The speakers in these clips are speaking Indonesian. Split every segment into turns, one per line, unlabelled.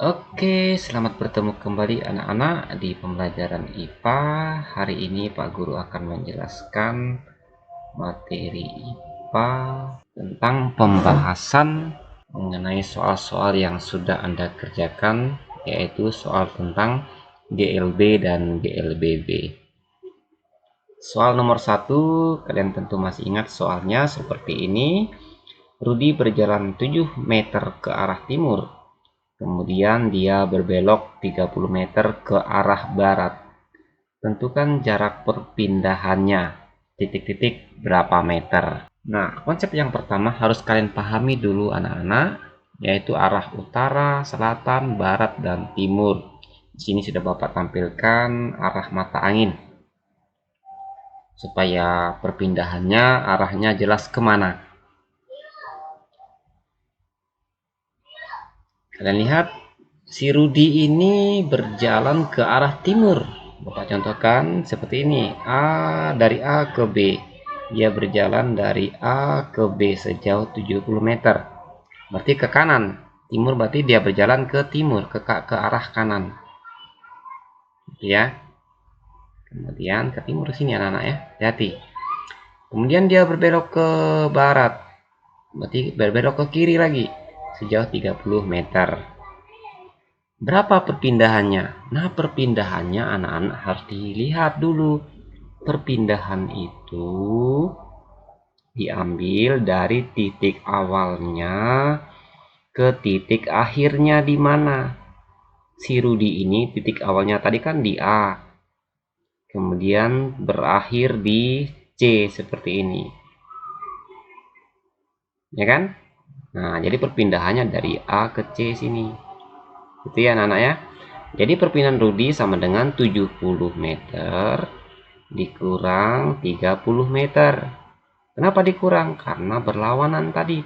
Oke, selamat bertemu kembali anak-anak di pembelajaran IPA. Hari ini Pak Guru akan menjelaskan materi IPA tentang pembahasan mengenai soal-soal yang sudah Anda kerjakan, yaitu soal tentang GLB dan GLBB. Soal nomor 1, kalian tentu masih ingat soalnya seperti ini. Rudi berjalan 7 meter ke arah timur. Kemudian dia berbelok 30 meter ke arah barat. Tentukan jarak perpindahannya, titik-titik berapa meter. Nah, konsep yang pertama harus kalian pahami dulu anak-anak, yaitu arah utara, selatan, barat, dan timur. Di sini sudah Bapak tampilkan arah mata angin. Supaya perpindahannya arahnya jelas kemana. Kalian lihat, si Rudi ini berjalan ke arah timur. Bapak contohkan seperti ini. Dari A ke B. Dia berjalan dari A ke B sejauh 70 meter. Berarti ke kanan. Timur berarti dia berjalan ke timur, ke arah kanan. Gitu ya. Kemudian ke timur sini anak-anak ya. Hati-hati. Kemudian dia berbelok ke barat. Berarti berbelok ke kiri lagi sejauh 30 meter. Berapa perpindahannya? Nah, perpindahannya anak-anak harus dilihat dulu. Perpindahan itu diambil dari titik awalnya ke titik akhirnya di mana? Si Rudi ini titik awalnya tadi kan di A. Kemudian berakhir di C seperti ini. Ya kan? Nah, jadi perpindahannya dari A ke C sini. Itu ya anak-anak ya. Jadi perpindahan Rudi sama dengan 70 meter dikurang 30 meter. Kenapa dikurang? Karena berlawanan tadi.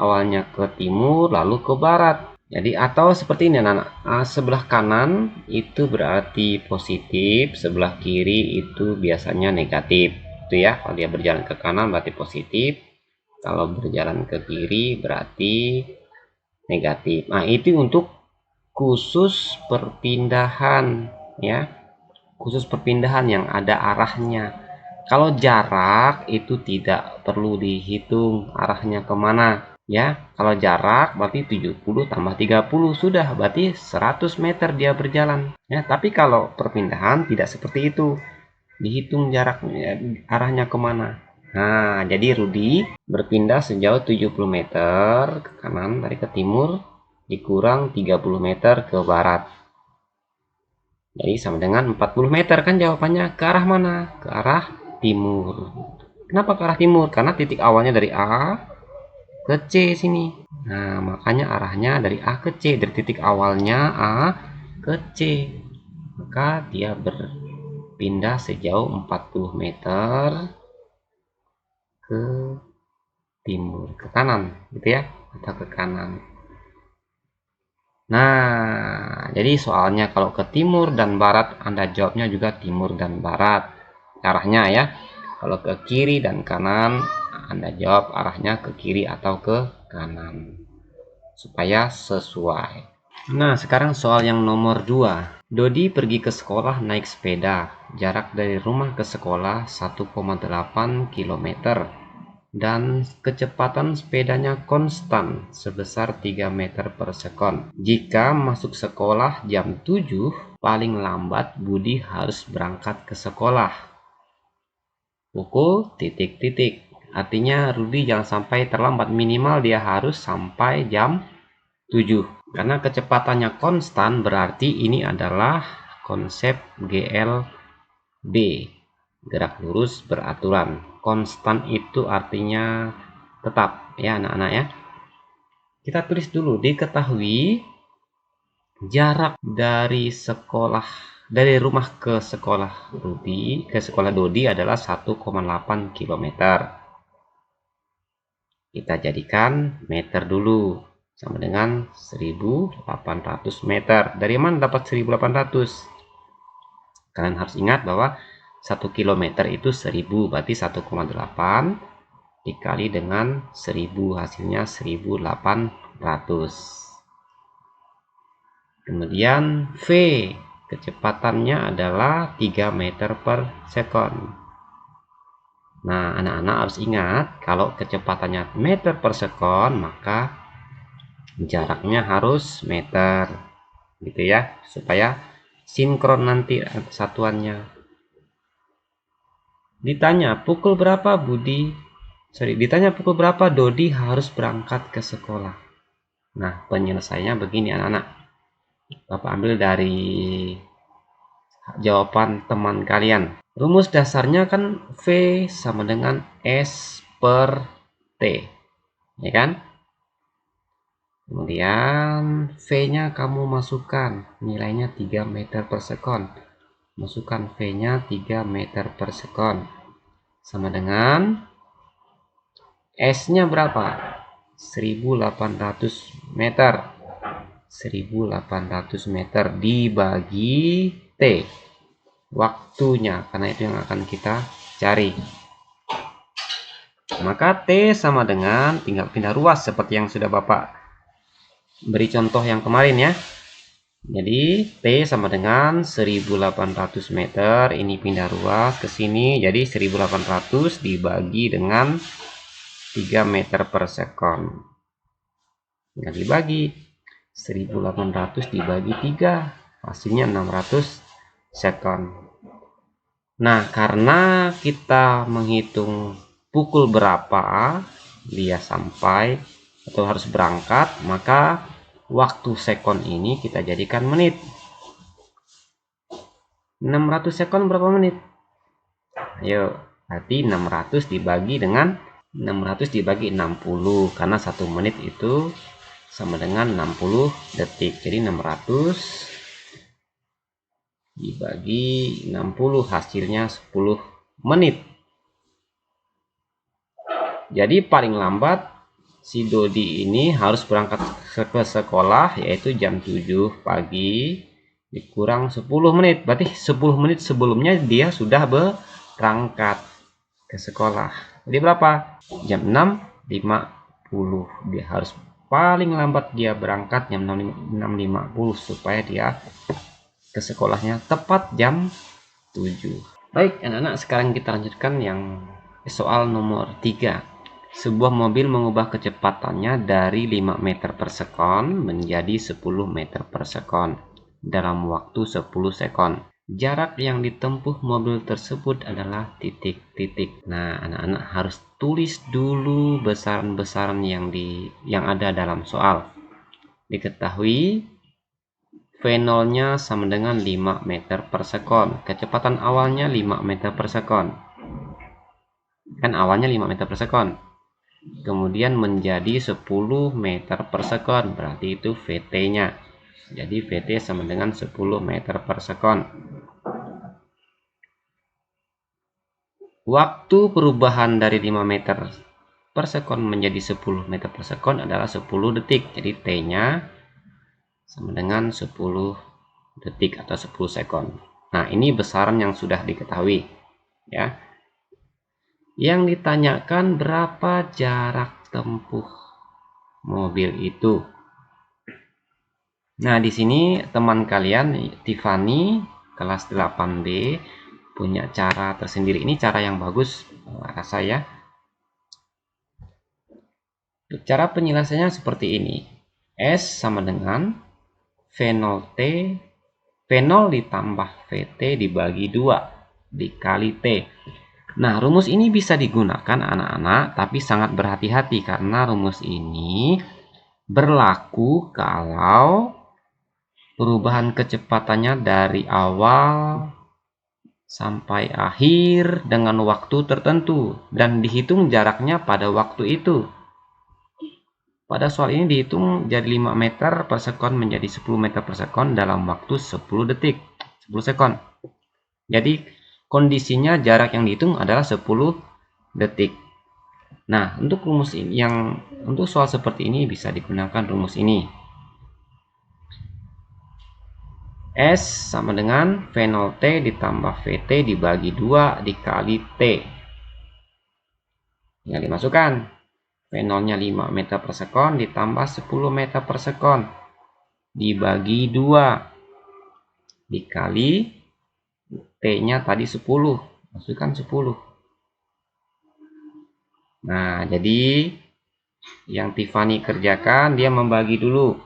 Awalnya ke timur, lalu ke barat. Jadi atau seperti ini anak-anak. Sebelah kanan itu berarti positif, sebelah kiri itu biasanya negatif. Itu ya, kalau dia berjalan ke kanan berarti positif. Kalau berjalan ke kiri berarti negatif. Nah, itu untuk khusus perpindahan ya. Khusus perpindahan yang ada arahnya. Kalau jarak itu tidak perlu dihitung arahnya kemana ya. Kalau jarak berarti 70 tambah 30 sudah berarti 100 meter dia berjalan ya. Tapi kalau perpindahan tidak seperti itu, dihitung jaraknya, arahnya kemana. Nah, jadi Rudi berpindah sejauh 70 meter ke kanan dari ke timur dikurang 30 meter ke barat. Jadi sama dengan 40 meter kan jawabannya. Ke arah mana? Ke arah timur. Kenapa ke arah timur? Karena titik awalnya dari A ke C sini. Nah, makanya arahnya dari A ke C. Dari titik awalnya A ke C. Maka dia berpindah sejauh 40 meter ke timur. Ke kanan gitu ya. Atau ke kanan. Nah, jadi soalnya kalau ke timur dan barat, Anda jawabnya juga timur dan barat. Arahnya ya. Kalau ke kiri dan kanan, Anda jawab arahnya ke kiri atau ke kanan. Supaya sesuai. Nah, sekarang soal yang nomor 2. Dodi pergi ke sekolah naik sepeda. Jarak dari rumah ke sekolah 1,8 km. Dan kecepatan sepedanya konstan sebesar 3 meter per sekon. Jika masuk sekolah jam 7, paling lambat Budi harus berangkat ke sekolah pukul titik-titik. Artinya Rudi jangan sampai terlambat, minimal dia harus sampai jam 7. Karena kecepatannya konstan berarti ini adalah konsep GLB, gerak lurus beraturan. Konstan itu artinya tetap ya anak-anak ya. Kita tulis dulu, diketahui jarak dari rumah ke sekolah Dodi adalah 1,8 km. Kita jadikan meter dulu, sama dengan 1800 meter. Dari mana dapat 1800? Kalian harus ingat bahwa 1 km itu 1000, berarti 1,8 dikali dengan 1000, hasilnya 1800. Kemudian V, kecepatannya adalah 3 meter per sekon. Nah, anak-anak harus ingat, kalau kecepatannya meter per sekon, maka jaraknya harus meter, gitu ya, supaya sinkron nanti satuannya. Ditanya pukul berapa ditanya pukul berapa Dodi harus berangkat ke sekolah. Nah, penyelesaiannya begini anak-anak. Bapak ambil dari jawaban teman kalian. Rumus dasarnya kan V sama dengan S per T, ya kan? Kemudian V-nya kamu masukkan, nilainya 3 meter per sekon. Masukkan V-nya 3 meter per sekon. Sama dengan S-nya berapa? 1800 meter. 1800 meter dibagi T. Waktunya, karena itu yang akan kita cari. Maka T sama dengan, tinggal pindah ruas seperti yang sudah Bapak beri contoh yang kemarin ya. Jadi T sama dengan 1800 meter, ini pindah ruas ke sini, jadi 1800 dibagi dengan 3 meter per sekon. Tinggal dibagi 1800 dibagi 3, hasilnya 600 sekon. Nah, karena kita menghitung pukul berapa dia sampai atau harus berangkat, maka waktu sekon ini kita jadikan menit. 600 sekon berapa menit? Ayo, berarti 600 dibagi dengan 600 dibagi 60, karena 1 menit itu sama dengan 60 detik. Jadi 600 dibagi 60, hasilnya 10 menit. Jadi paling lambat si Dodi ini harus berangkat ke sekolah yaitu jam 7 pagi dikurang 10 menit. Berarti 10 menit sebelumnya dia sudah berangkat ke sekolah. Jadi berapa? Jam 6.50. Dia harus paling lambat dia berangkat jam 6.50 supaya dia ke sekolahnya tepat jam 7. Baik anak-anak, sekarang kita lanjutkan yang soal nomor 3. Sebuah mobil mengubah kecepatannya dari 5 meter per sekon menjadi 10 meter per sekon dalam waktu 10 sekon. Jarak yang ditempuh mobil tersebut adalah titik-titik. Nah, anak-anak harus tulis dulu besaran-besaran yang ada dalam soal. Diketahui V0-nya sama dengan 5 meter per sekon. Kecepatan awalnya 5 meter per sekon. Kan awalnya 5 meter per sekon. Kemudian menjadi 10 meter per sekon, berarti itu VT-nya. Jadi VT sama dengan 10 meter per sekon. Waktu perubahan dari 5 meter per sekon menjadi 10 meter per sekon adalah 10 detik. Jadi T-nya sama dengan 10 detik atau 10 sekon. Nah, ini besaran yang sudah diketahui, ya. Yang ditanyakan berapa jarak tempuh mobil itu. Nah, di sini teman kalian Tiffany kelas 8B punya cara tersendiri. Ini cara yang bagus rasa ya. Cara penyelesaiannya seperti ini. S sama dengan V0T V0 ditambah VT dibagi 2 dikali T. Nah, rumus ini bisa digunakan anak-anak, tapi sangat berhati-hati karena rumus ini berlaku kalau perubahan kecepatannya dari awal sampai akhir dengan waktu tertentu dan dihitung jaraknya pada waktu itu. Pada soal ini dihitung jadi 5 meter per sekon menjadi 10 meter per sekon dalam waktu 10 detik, 10 sekon. Jadi kondisinya jarak yang dihitung adalah 10 detik. Nah, untuk rumus ini untuk soal seperti ini bisa digunakan rumus ini. S sama dengan V0T ditambah VT dibagi 2 dikali T. Tinggal dimasukkan. 0-nya 5 meter per sekon ditambah 10 meter per sekon. dibagi 2 dikali T-nya tadi 10. Masukkan 10. Nah, jadi yang Tiffany kerjakan, dia membagi dulu.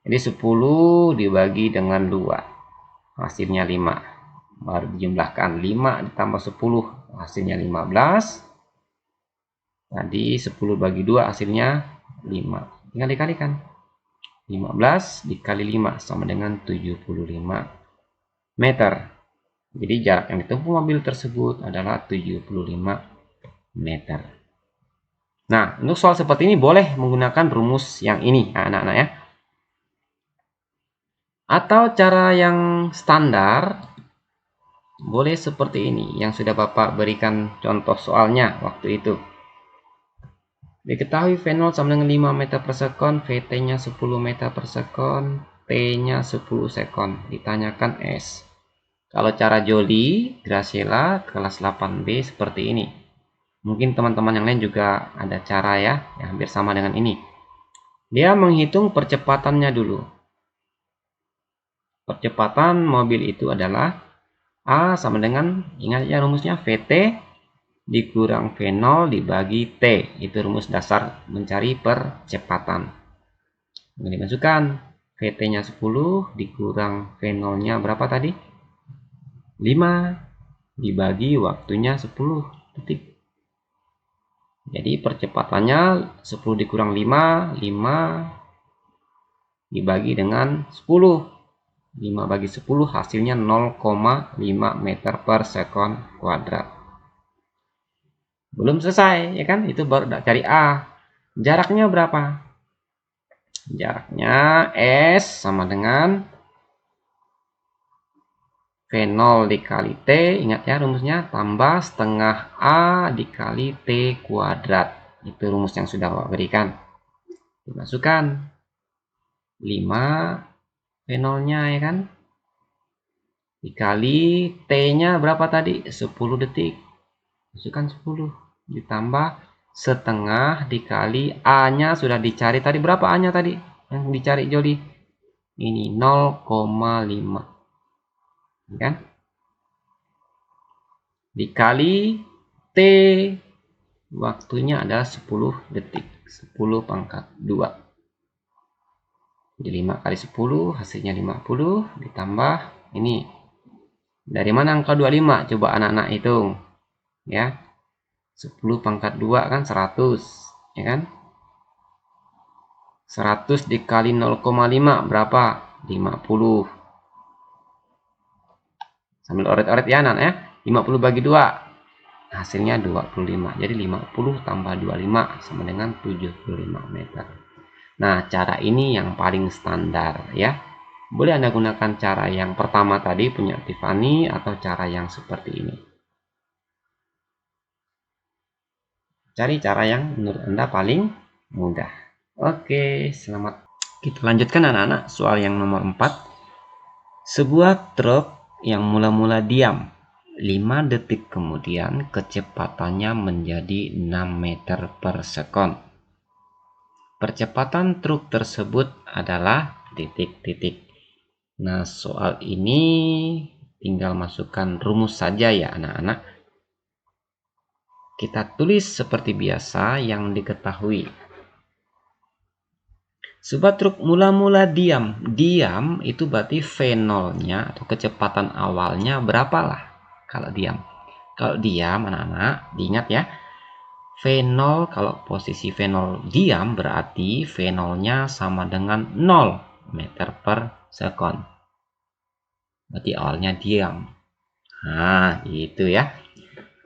Jadi 10 dibagi dengan 2. Hasilnya 5. Baru dijumlahkan 5 ditambah 10. Hasilnya 15. Tadi 10 bagi 2 hasilnya 5. Tinggal dikalikan. 15 dikali 5 sama dengan 75 meter. Jadi jarak yang ditempuh mobil tersebut adalah 75 meter. Nah, untuk soal seperti ini boleh menggunakan rumus yang ini, anak-anak ya. Atau cara yang standar, boleh seperti ini, yang sudah Bapak berikan contoh soalnya waktu itu. Diketahui V0 sama dengan 5 meter per sekon, VT-nya 10 meter per sekon, T-nya 10 sekon. Ditanyakan S. Kalau cara Jody, Graciela, kelas 8B seperti ini. Mungkin teman-teman yang lain juga ada cara ya, yang hampir sama dengan ini. Dia menghitung percepatannya dulu. Percepatan mobil itu adalah A sama dengan, ingat ya rumusnya, VT dikurang V0 dibagi T. Itu rumus dasar mencari percepatan. Ini dimasukkan. VT-nya 10 dikurang V0-nya berapa tadi? 5 dibagi waktunya 10 detik. Jadi percepatannya 10 dikurang 5, 5 dibagi dengan 10. 5 bagi 10 hasilnya 0,5 meter per sekon kuadrat. Belum selesai, ya kan? Itu baru cari A. Jaraknya berapa? Jaraknya S sama dengan V0 dikali T. Ingat ya rumusnya, tambah setengah A dikali T kuadrat. Itu rumus yang sudah Bapak berikan. Dimasukkan 5 V0-nya, ya kan? Dikali T-nya berapa tadi? 10 detik. Masukkan 10. Ditambah setengah dikali A-nya sudah dicari. Tadi berapa A-nya tadi? Yang dicari Jody. Ini 0,5. Kan? Dikali T. Waktunya adalah 10 detik. 10 pangkat 2. Jadi 5 kali 10 hasilnya 50. Ditambah ini. Dari mana angka 25? Coba anak-anak hitung. Ya. 10 pangkat 2 kan 100. Ya kan? 100 dikali 0,5 berapa? 50. Sambil oret-oret ya anak ya. 50 bagi 2. Hasilnya 25. Jadi 50 tambah 25 sama dengan 75 meter. Nah, cara ini yang paling standar ya. Boleh Anda gunakan cara yang pertama tadi punya Tiffany atau cara yang seperti ini. Cari cara yang menurut Anda paling mudah. Oke, selamat. Kita lanjutkan anak-anak soal yang nomor 4. Sebuah truk yang mula-mula diam 5 detik kemudian kecepatannya menjadi 6 meter per sekon. Percepatan truk tersebut adalah titik-titik. Nah, soal ini tinggal masukkan rumus saja ya anak-anak. Kita tulis seperti biasa yang diketahui. Sebuah truk mula-mula diam. Diam itu berarti V0-nya atau kecepatan awalnya berapalah kalau diam. Kalau diam anak-anak, diingat ya. V0 kalau posisi V0 diam berarti V0-nya sama dengan 0 meter per sekon. Berarti awalnya diam. Nah, itu ya.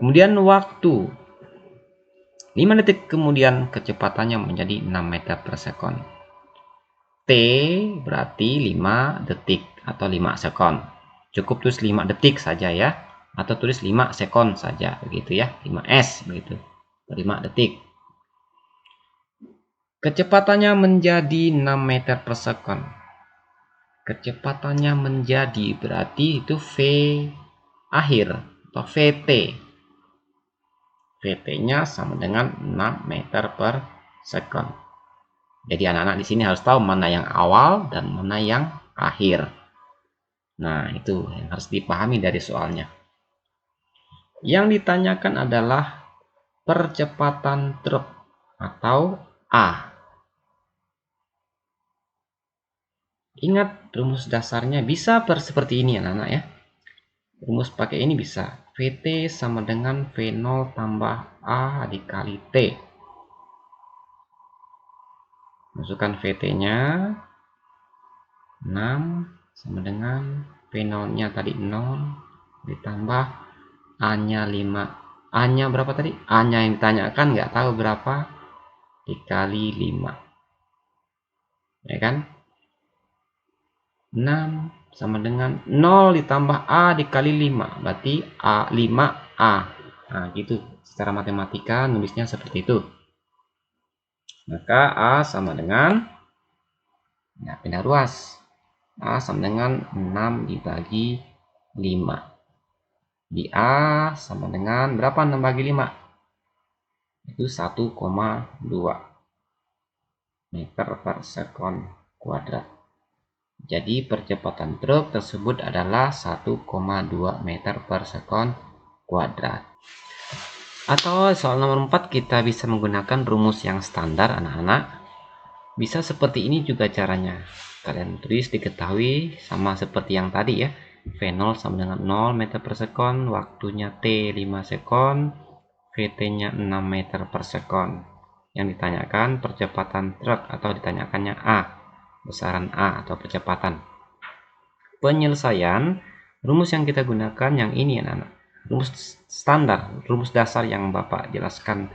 Kemudian waktu 5 detik kemudian kecepatannya menjadi 6 meter per sekon. T berarti 5 detik atau 5 sekon. Cukup tulis 5 detik saja ya. Atau tulis 5 sekon saja begitu ya. 5S begitu. 5 detik. Kecepatannya menjadi 6 meter per sekon. Kecepatannya menjadi berarti itu V akhir atau VT. VT-nya sama dengan 6 meter per sekon. Jadi anak-anak di sini harus tahu mana yang awal dan mana yang akhir. Nah, itu yang harus dipahami dari soalnya. Yang ditanyakan adalah percepatan truk atau A. Ingat rumus dasarnya bisa seperti ini anak-anak ya. Rumus pakai ini bisa. VT sama dengan V0 tambah A dikali T. Masukkan VT-nya 6 sama dengan V0-nya tadi 0 ditambah A-nya 5. A-nya berapa tadi? A-nya yang ditanyakan nggak tahu berapa dikali 5. Ya kan? 6 sama dengan 0 ditambah A dikali 5. Berarti A 5A. Nah, gitu. Secara matematika nulisnya seperti itu. Maka A sama dengan, nah, pindah ruas. A sama dengan 6 dibagi 5. Di A sama dengan berapa 6 bagi 5? Itu 1,2 meter per sekon kuadrat. Jadi percepatan truk tersebut adalah 1,2 meter per sekon kuadrat. Atau soal nomor 4 kita bisa menggunakan rumus yang standar anak-anak. Bisa seperti ini juga caranya. Kalian tulis diketahui sama seperti yang tadi ya. V0 sama dengan 0 meter per sekon, waktunya T 5 sekon, VT-nya 6 meter per sekon. Yang ditanyakan percepatan truk atau ditanyakannya A. Besaran A atau percepatan. Penyelesaian, rumus yang kita gunakan yang ini anak-anak. Rumus standar, rumus dasar yang Bapak jelaskan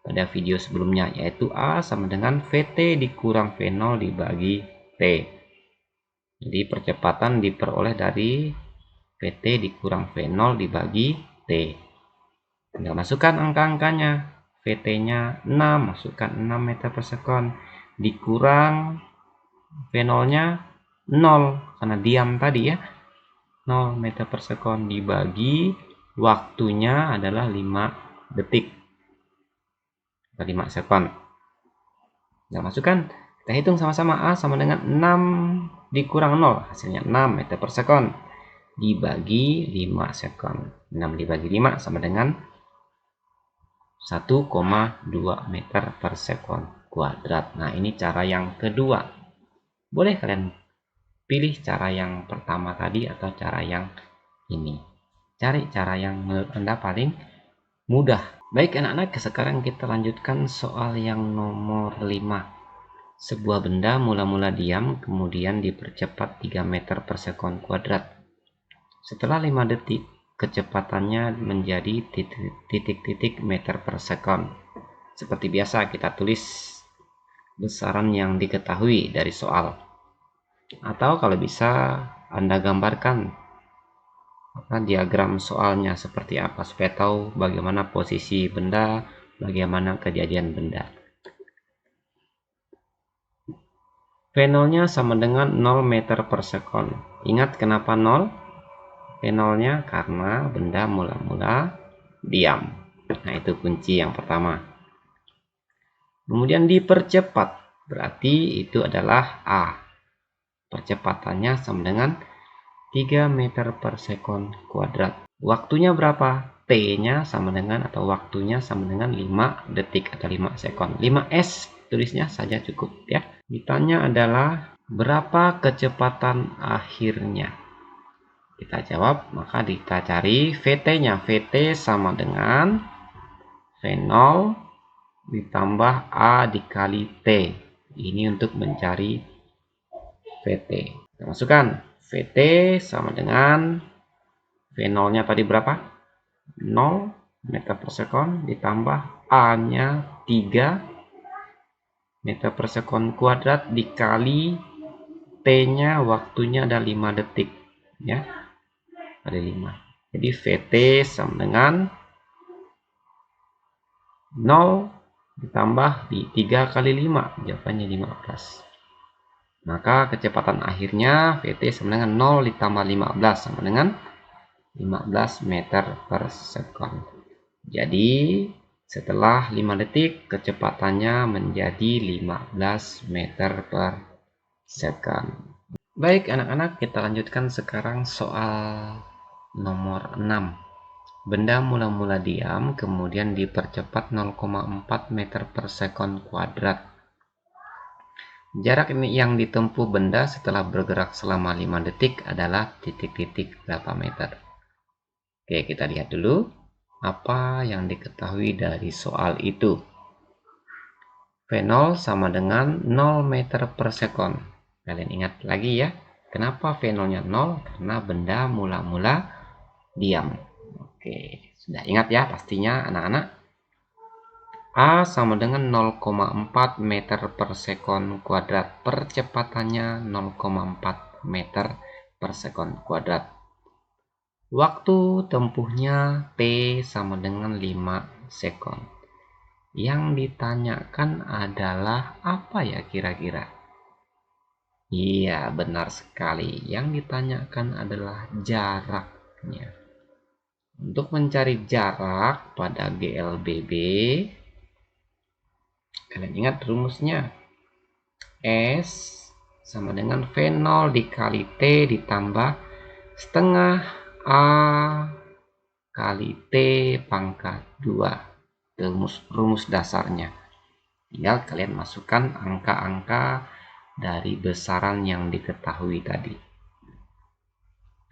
pada video sebelumnya, yaitu A sama dengan VT dikurang V0 dibagi T. Jadi percepatan diperoleh dari VT dikurang V0 dibagi T. Tinggal masukkan angka-angkanya. VT-nya 6, masukkan 6 meter per sekon. Dikurang V0-nya 0, karena diam tadi ya. 0 meter per sekon dibagi waktunya adalah 5 detik. 5 sekon. Nah, masukkan. Kita hitung sama-sama. A sama dengan 6 dikurang 0. Hasilnya 6 meter per sekon. Dibagi 5 sekon. 6 dibagi 5 sama dengan 1,2 meter per sekon kuadrat. Nah, ini cara yang kedua. Boleh kalian pilih cara yang pertama tadi atau cara yang ini. Cari cara yang menurut Anda paling mudah. Baik anak-anak, sekarang kita lanjutkan soal yang nomor 5. Sebuah benda mula-mula diam, kemudian dipercepat 3 meter per sekon kuadrat. Setelah 5 detik, kecepatannya menjadi titik-titik meter per sekon. Seperti biasa, kita tulis besaran yang diketahui dari soal. Atau kalau bisa, Anda gambarkan diagram soalnya seperti apa supaya tahu bagaimana posisi benda, bagaimana kejadian benda. V0-nya sama dengan 0 meter per sekon. Ingat kenapa 0? V0-nya karena benda mula-mula diam. Nah, itu kunci yang pertama. Kemudian dipercepat, berarti itu adalah A. Percepatannya sama dengan 3 meter per sekon kuadrat. Waktunya berapa? T-nya sama dengan atau waktunya sama dengan 5 detik atau 5 sekon. 5S tulisnya saja cukup ya. Ditanya adalah berapa kecepatan akhirnya? Kita jawab, maka kita cari VT-nya. VT sama dengan V0 ditambah A dikali T. Ini untuk mencari VT. Kita masukkan. VT sama dengan V0-nya tadi berapa? 0 meter per sekon ditambah A-nya 3 meter per sekon kuadrat dikali T-nya waktunya ada 5 detik. Ya, ada 5. Jadi VT sama dengan 0 ditambah di 3 kali 5. Jawabannya 15. Maka kecepatan akhirnya VT sama dengan 0 ditambah 15 sama dengan 15 meter per sekon. Jadi Setelah 5 detik, kecepatannya menjadi 15 meter per second. Baik anak-anak, kita lanjutkan sekarang soal nomor 6. Benda mula-mula diam, kemudian dipercepat 0,4 meter per second kuadrat. Jarak ini yang ditempuh benda setelah bergerak selama 5 detik adalah titik-titik berapa meter. Oke, kita lihat dulu apa yang diketahui dari soal itu. V0 sama dengan 0 meter per second. Kalian ingat lagi ya, kenapa V0-nya 0? Karena benda mula-mula diam. Oke, sudah ingat ya pastinya anak-anak. A sama dengan 0,4 meter per second kuadrat. Percepatannya 0,4 meter per second kuadrat. Waktu tempuhnya T sama dengan 5 second. Yang ditanyakan adalah apa ya kira-kira? Iya, benar sekali. Yang ditanyakan adalah jaraknya. Untuk mencari jarak pada GLBB, kalian ingat rumusnya? S sama dengan V0 dikali T ditambah setengah A kali T pangkat 2. Rumus dasarnya. Tinggal kalian masukkan angka-angka dari besaran yang diketahui tadi.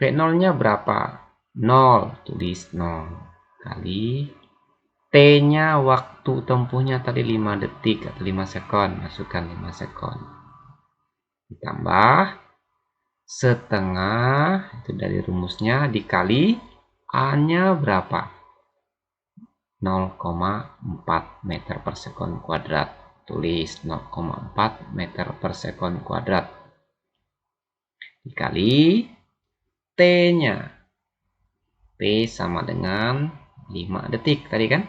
V0-nya berapa? 0. Tulis 0. Kali T-nya waktu tempuhnya tadi 5 detik atau 5 sekon. Masukkan 5 sekon. Ditambah setengah, itu dari rumusnya, dikali A-nya berapa? 0,4 meter per second kuadrat. Tulis 0,4 meter per second kuadrat. Dikali T-nya. T sama dengan 5 detik tadi kan?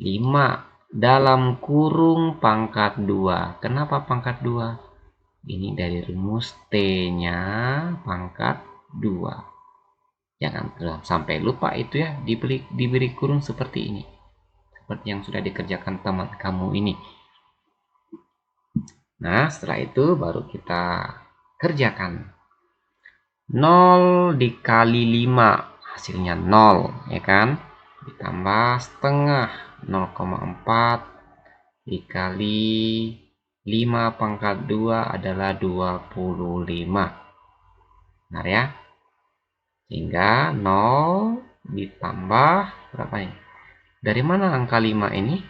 5 dalam kurung pangkat 2. Kenapa pangkat 2? Ini dari rumus T-nya pangkat 2. Jangan sampai lupa itu ya, diberi kurung seperti ini. Seperti yang sudah dikerjakan teman kamu ini. Nah, setelah itu baru kita kerjakan. 0 dikali 5, hasilnya 0, ya kan? Ditambah setengah 0,4 dikali 5 pangkat 2 adalah 25. Benar ya? Sehingga 0 ditambah berapa ini? Dari mana angka 5 ini?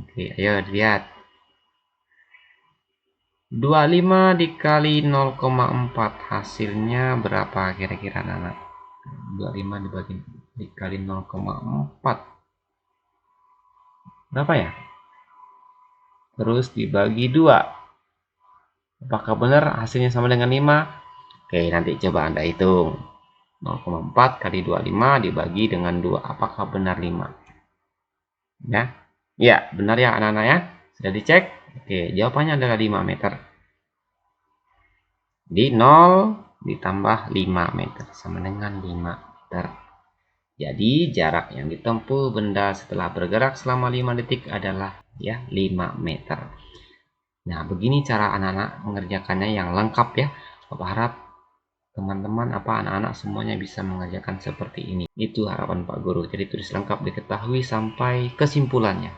Oke, ayo lihat. 25 dikali 0,4 hasilnya berapa kira-kira anak? 25 dikali 0,4 berapa ya? Terus dibagi 2. Apakah benar hasilnya sama dengan 5? Oke, nanti coba Anda hitung. 0,4 kali 25 dibagi dengan 2. Apakah benar 5? Ya, ya benar ya anak-anak ya. Sudah dicek? Oke, jawabannya adalah 5 meter. Di 0 ditambah 5 meter sama dengan 5 meter. Jadi jarak yang ditempuh benda setelah bergerak selama 5 detik adalah ya 5 meter. Nah, begini cara anak-anak mengerjakannya yang lengkap ya. Bapak harap teman-teman anak-anak semuanya bisa mengerjakan seperti ini. Itu harapan Pak Guru. Jadi tulis lengkap diketahui sampai kesimpulannya.